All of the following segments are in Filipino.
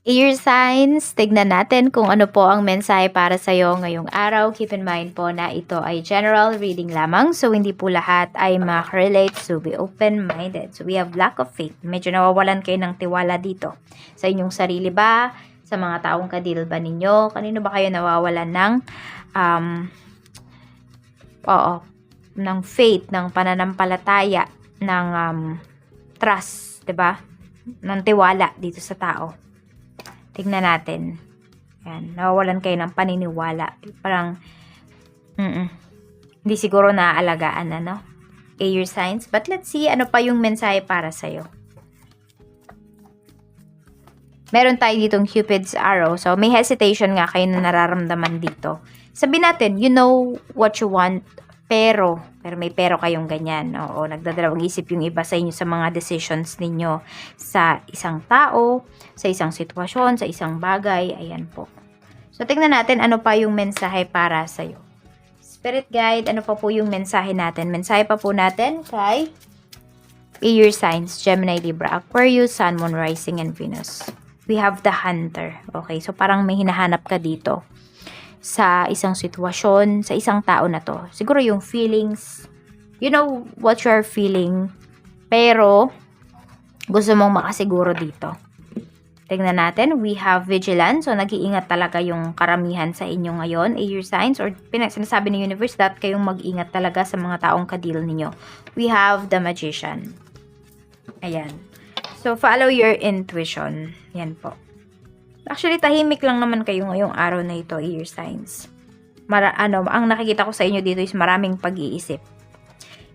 Air signs, tignan natin kung ano po ang mensahe para sa'yo ngayong araw. Keep in mind po na ito ay general reading lamang. So, hindi po lahat ay makarelate. So, be open-minded. So, we have lack of faith. Medyo nawawalan kayo ng tiwala dito. Sa inyong sarili ba? Sa mga taong kadil ba ninyo? Kanino ba kayo nawawalan ng ng faith, ng pananampalataya, ng trust, 'di ba? Ng tiwala dito sa tao. Tignan natin. Yan, nawawalan kayo ng paniniwala. Parang hindi siguro naaalagaan ano? Air signs. But let's see ano pa yung mensahe para sa'yo. Meron tayo ditong Cupid's arrow. So, may hesitation nga kayo na nararamdaman dito. Sabihin natin, you know what you want, pero may kayong ganyan. Oo, nagdadalawang isip yung iba sa inyo sa mga decisions ninyo sa isang tao, sa isang sitwasyon, sa isang bagay. Ayan po. So, tingnan natin ano pa yung mensahe para sa'yo. Spirit guide, ano pa po yung mensahe natin? Mensahe pa po natin kay Air signs, Gemini, Libra, Aquarius, Sun, Moon, Rising, and Venus. We have the Hunter. Okay, so parang may hinahanap ka dito sa isang sitwasyon, sa isang tao na to. Siguro yung feelings, you know what you're feeling, pero gusto mong makasiguro dito. Tingnan natin, we have vigilance. So, nag-iingat talaga yung karamihan sa inyo ngayon, air signs, or sinasabi ng universe that kayong mag-ingat talaga sa mga taong kadil ninyo. We have the Magician. Ayan. So, follow your intuition. Yan po. Actually, tahimik lang naman kayo ngayong araw na ito, air signs. Ang nakikita ko sa inyo dito is maraming pag-iisip.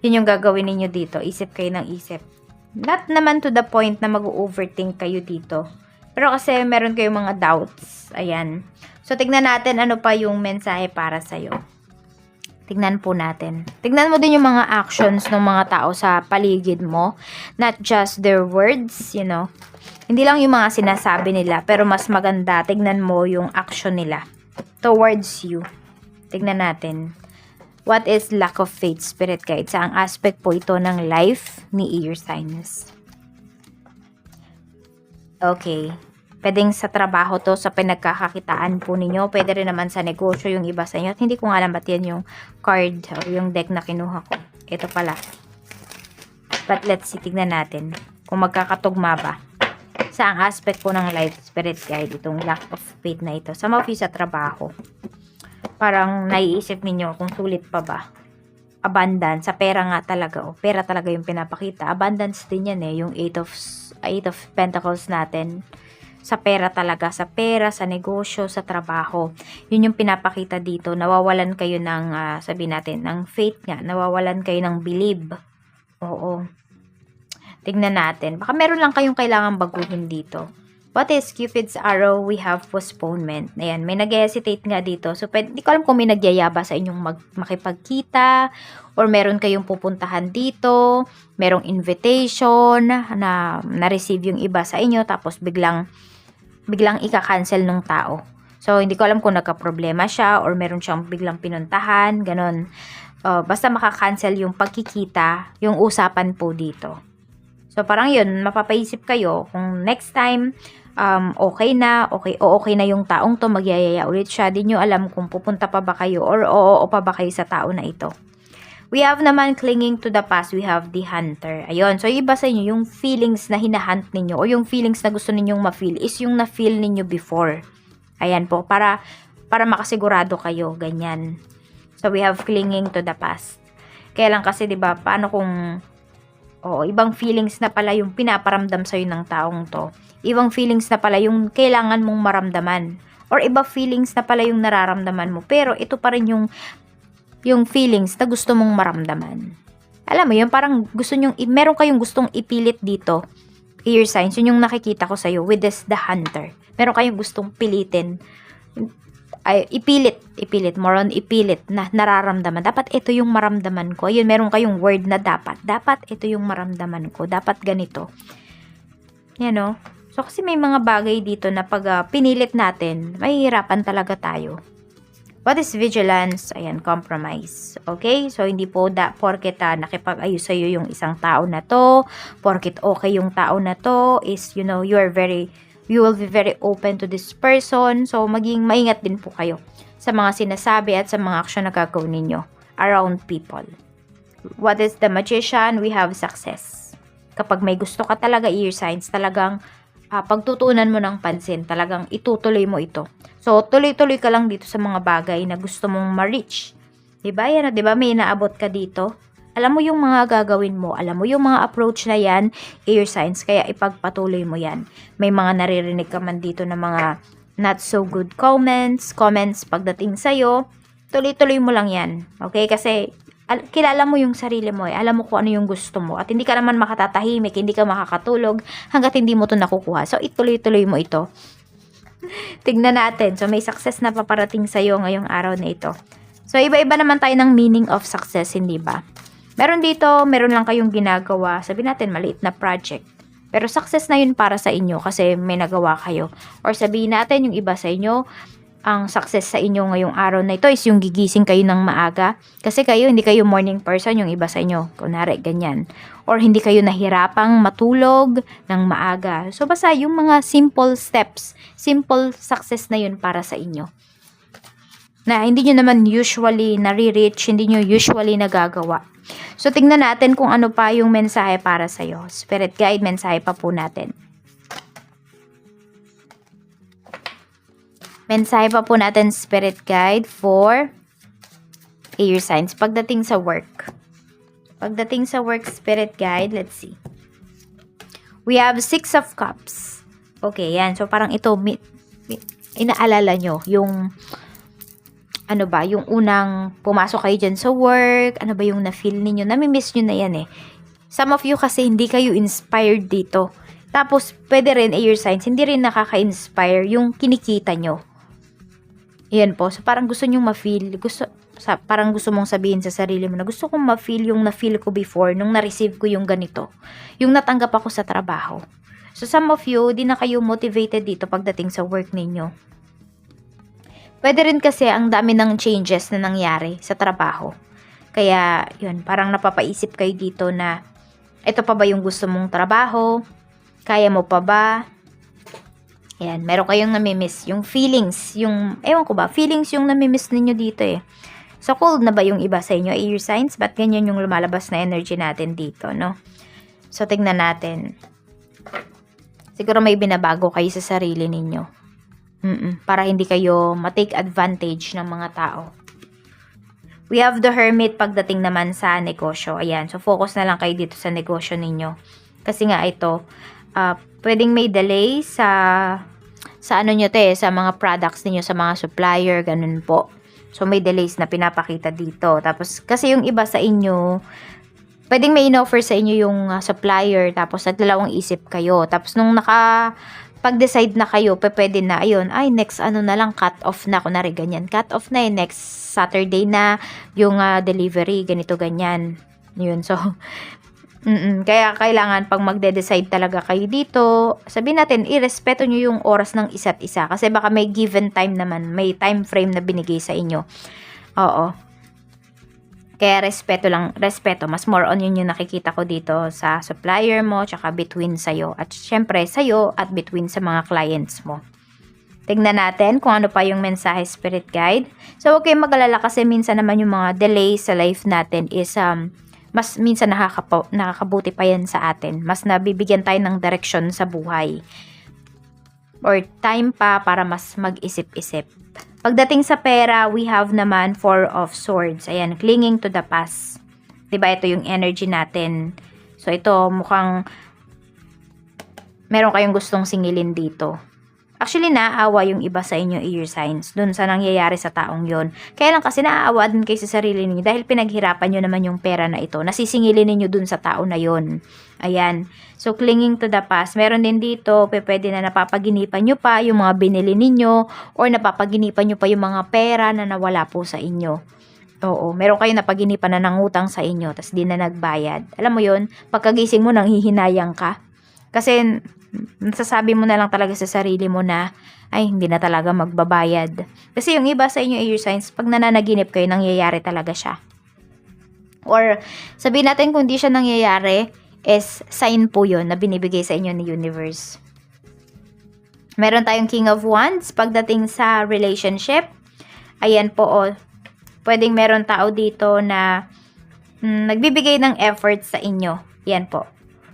Yun yung gagawin ninyo dito. Isip kayo ng isip. Not naman to the point na mag-overthink kayo dito. Pero kasi meron kayong mga doubts. Ayan. So, tignan natin ano pa yung mensahe para sa'yo. Tignan po natin. Tignan mo din yung mga actions ng mga tao sa paligid mo. Not just their words, you know. Hindi lang yung mga sinasabi nila, pero mas maganda, tignan mo yung action nila towards you. Tignan natin. What is lack of faith, spirit guide? Saang aspect po ito ng life ni air signs? Okay. Pwedeng sa trabaho to, sa pinagkakakitaan po ninyo. Pwede rin naman sa negosyo yung iba sa inyo. At hindi ko nga alam ba't yan yung card o yung deck na kinuha ko. Ito pala. But let's see, tignan natin kung magkakatugma ba. Saang aspect po ng life, spirit guide, itong lack of faith na ito. Sa office, sa trabaho. Parang naiisip ninyo kung sulit pa ba. Abundance, sa pera nga talaga. O, pera talaga yung pinapakita. Abundance din yan eh, yung 8 of Pentacles natin. Sa pera talaga, sa pera, sa negosyo, sa trabaho. Yun yung pinapakita dito. Nawawalan kayo ng, sabihin natin, ng faith nga. Nawawalan kayo ng believe. Oo. Tignan natin. Baka meron lang kayong kailangan baguhin dito. What is Cupid's arrow? We have postponement. Ayan, may nag-hesitate nga dito. So, hindi ko alam kung may nagyayaba sa inyong makipagkita or meron kayong pupuntahan dito. Merong invitation na na-receive yung iba sa inyo tapos biglang ika-cancel ng tao. So, hindi ko alam kung nagka-problema siya or meron siyang biglang pinuntahan, ganun. Basta maka-cancel yung pagkikita, yung usapan po dito. So, parang yun, mapapaisip kayo kung next time, okay na yung taong to, magyayaya ulit siya. Di nyo alam kung pupunta pa ba kayo or oo pa ba kayo sa tao na ito. We have naman clinging to the past, we have the Hunter. Ayun, so iba sa inyo, yung feelings na hinahunt ninyo o yung feelings na gusto ninyong ma-feel is yung na-feel ninyo before. Ayan po, para makasigurado kayo, ganyan. So, we have clinging to the past. Kaya lang kasi, di ba, paano kung ibang feelings na pala yung pinaparamdam sa'yo ng taong to. Ibang feelings na pala yung kailangan mong maramdaman. Or iba feelings na pala yung nararamdaman mo. Pero ito pa rin yung feelings na gusto mong maramdaman. Alam mo yun, parang meron kayong gustong ipilit dito. Air signs, yun yung nakikita ko sa'yo with the Hunter. Meron kayong gustong pilitin. Ipilit, more on ipilit na nararamdaman. Dapat ito yung maramdaman ko. Ayun, meron kayong word na dapat ito yung maramdaman ko. Dapat ganito. Yan o. So, kasi may mga bagay dito na pag pinilit natin, mahihirapan talaga tayo. What is vigilance? Ayan, compromise. Okay? So, hindi po porket nakipag-ayos sa'yo yung isang tao na to, porket okay yung tao na to, is, you know, you are very You will be very open to this person. So, maging maingat din po kayo sa mga sinasabi at sa mga aksyon na gagawin ninyo around people. What is the magician? We have success. Kapag may gusto ka talaga, air signs, talagang pagtutuunan mo ng pansin, talagang itutuloy mo ito. So, tuloy-tuloy ka lang dito sa mga bagay na gusto mong ma-reach. Diba? Yan, diba? May inaabot ka dito. Alam mo yung mga gagawin mo. Alam mo yung mga approach na yan, air signs. Kaya ipagpatuloy mo yan. May mga naririnig ka man dito na mga not so good comments pagdating sa'yo. Tuloy-tuloy mo lang yan. Okay? Kasi kilala mo yung sarili mo eh. Alam mo kung ano yung gusto mo. At hindi ka naman makatatahimik, hindi ka makakatulog hanggat hindi mo to nakukuha. So, ituloy-tuloy mo ito. Tignan natin. So, may success na paparating sa'yo ngayong araw na ito. So, iba-iba naman tayo ng meaning of success, hindi ba? Meron dito, meron lang kayong ginagawa. Sabihin natin, maliit na project. Pero success na yun para sa inyo kasi may nagawa kayo. Or sabihin natin, yung iba sa inyo, ang success sa inyo ngayong araw na ito is yung gigising kayo ng maaga. Kasi kayo, hindi kayo morning person, yung iba sa inyo. Kunwari, ganyan. Or hindi kayo nahirapang matulog ng maaga. So, basta yung mga simple steps, simple success na yun para sa inyo. Na hindi nyo naman usually nare-reach, hindi nyo usually nagagawa. So, tingnan natin kung ano pa yung mensahe para sa'yo. Spirit guide, mensahe pa po natin. Mensahe pa po natin, Spirit Guide, for air signs. Pagdating sa work. Pagdating sa work, Spirit Guide, let's see. We have 6 of Cups. Okay, yan. So, parang ito, inaalala nyo, yung, ano ba, yung unang pumasok kayo dyan sa work, ano ba yung na-feel ninyo, nami-miss nyo na yan eh. Some of you kasi hindi kayo inspired dito. Tapos, pwede rin, air signs, hindi rin nakaka-inspire yung kinikita nyo. Yan po. So, parang gusto nyong ma-feel, parang gusto mong sabihin sa sarili mo na gusto kong ma-feel yung na-feel ko before, nung na-receive ko yung ganito. Yung natanggap ako sa trabaho. So, some of you, di na kayo motivated dito pagdating sa work ninyo. Pwede rin kasi ang dami ng changes na nangyari sa trabaho. Kaya, yun, parang napapaisip kayo dito na, ito pa ba yung gusto mong trabaho? Kaya mo pa ba? Ayan, meron kayong namimiss. Yung feelings, yung, ewan ko ba, feelings yung namimiss ninyo dito eh. So, cold na ba yung iba sa inyo? Air signs? Ba't ganyan yung lumalabas na energy natin dito, no? So, tignan natin. Siguro may binabago kayo sa sarili ninyo. Para hindi kayo matake advantage ng mga tao. We have the Hermit pagdating naman sa negosyo. Ayan, so focus na lang kayo dito sa negosyo ninyo. Kasi nga ito, pwedeng may delay sa ano nyo sa mga products niyo sa mga supplier, ganun po. So, may delays na pinapakita dito. Tapos, kasi yung iba sa inyo, pwedeng may in-offer sa inyo yung supplier, tapos nagdalawang isip kayo. Tapos, nung pag-decide na kayo, pwede na, ayun, ay, next ano na lang, cut off na, kunwari ganyan. Cut off na next Saturday na yung delivery, ganito, ganyan. Yun, so, kaya kailangan pag magde-decide talaga kayo dito, sabihin natin, irespeto nyo yung oras ng isa't isa. Kasi baka may given time naman, may time frame na binigay sa inyo. Oo. Kaya respeto lang, respeto. Mas more on yun yung nakikita ko dito sa supplier mo, tsaka between sa'yo. At syempre, sa'yo at between sa mga clients mo. Tignan natin kung ano pa yung mensahe, Spirit Guide. So, huwag kayong mag-alala kasi minsan naman yung mga delays sa life natin is, mas minsan nakakabuti pa yan sa atin. Mas nabibigyan tayo ng direksyon sa buhay. Or time pa para mas mag-isip-isip. Pagdating sa pera, we have naman 4 of Swords. Ayan, clinging to the past. Diba, ito yung energy natin. So, ito mukhang meron kayong gustong singilin dito. Actually, naaawa yung iba sa inyo air signs dun sa nangyayari sa taong yon. Kaya lang kasi naaawa din kayo sa sarili niyo dahil pinaghirapan nyo naman yung pera na ito. Nasisingilin ninyo dun sa tao na yon. Ayan. So, clinging to the past. Meron din dito, pwede na napapaginipan nyo pa yung mga binili ninyo or napapaginipan nyo pa yung mga pera na nawala po sa inyo. Oo, meron kayo napaginipan na nangutang sa inyo tapos di na nagbayad. Alam mo yon, pagkagising mo nang hihinayang ka. Kasi nasasabi mo na lang talaga sa sarili mo na ay hindi na talaga magbabayad. Kasi yung iba sa inyo air signs, pag nananaginip kayo, nangyayari talaga siya. Or sabihin natin kung di siya nangyayari, is sign po yun na binibigay sa inyo ni universe. Meron tayong King of Wands pagdating sa relationship. Ayan po, oh. Pwedeng meron tao dito na nagbibigay ng effort sa inyo. Yan po.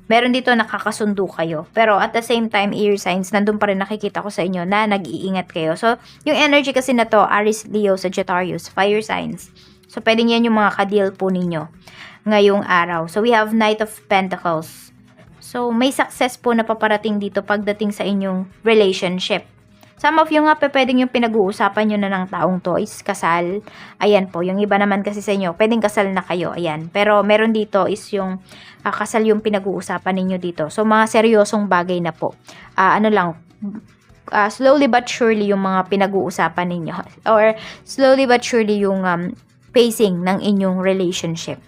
Meron dito nakakasundo kayo. Pero at the same time, air signs, nandun pa rin nakikita ko sa inyo na nag-iingat kayo. So, yung energy kasi na to, Aries, Leo, Sagittarius, fire signs. So, pwedeng yan yung mga ka-deal po ninyo ngayong araw. So, we have Knight of Pentacles. So, may success po na paparating dito pagdating sa inyong relationship. Some of you nga pwedeng yung pinag-uusapan nyo na ng taong to is kasal. Ayan po, yung iba naman kasi sa inyo, pwedeng kasal na kayo. Ayan. Pero meron dito is yung kasal yung pinag-uusapan ninyo dito. So, mga seryosong bagay na po. Slowly but surely yung mga pinag-uusapan ninyo. Or slowly but surely yung pacing ng inyong relationship.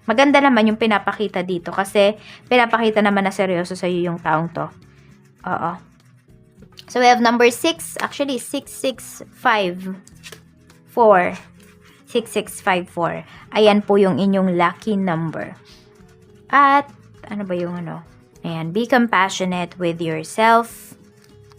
Maganda naman yung pinapakita dito kasi pinapakita naman na seryoso sa iyo yung taong to. Oo. So, we have number 6. Actually, 6654. 6654. Ayan po yung inyong lucky number. At, ano ba yung ano? Ayan, be compassionate with yourself.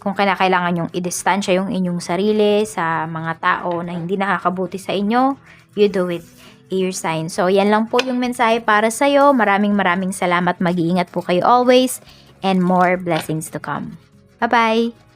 Kung kailangan yung i-distansya yung inyong sarili sa mga tao na hindi nakakabuti sa inyo, you do it. Air sign. So, yan lang po yung mensahe para sa'yo. Maraming salamat. Mag-iingat po kayo always. And more blessings to come. Bye-bye!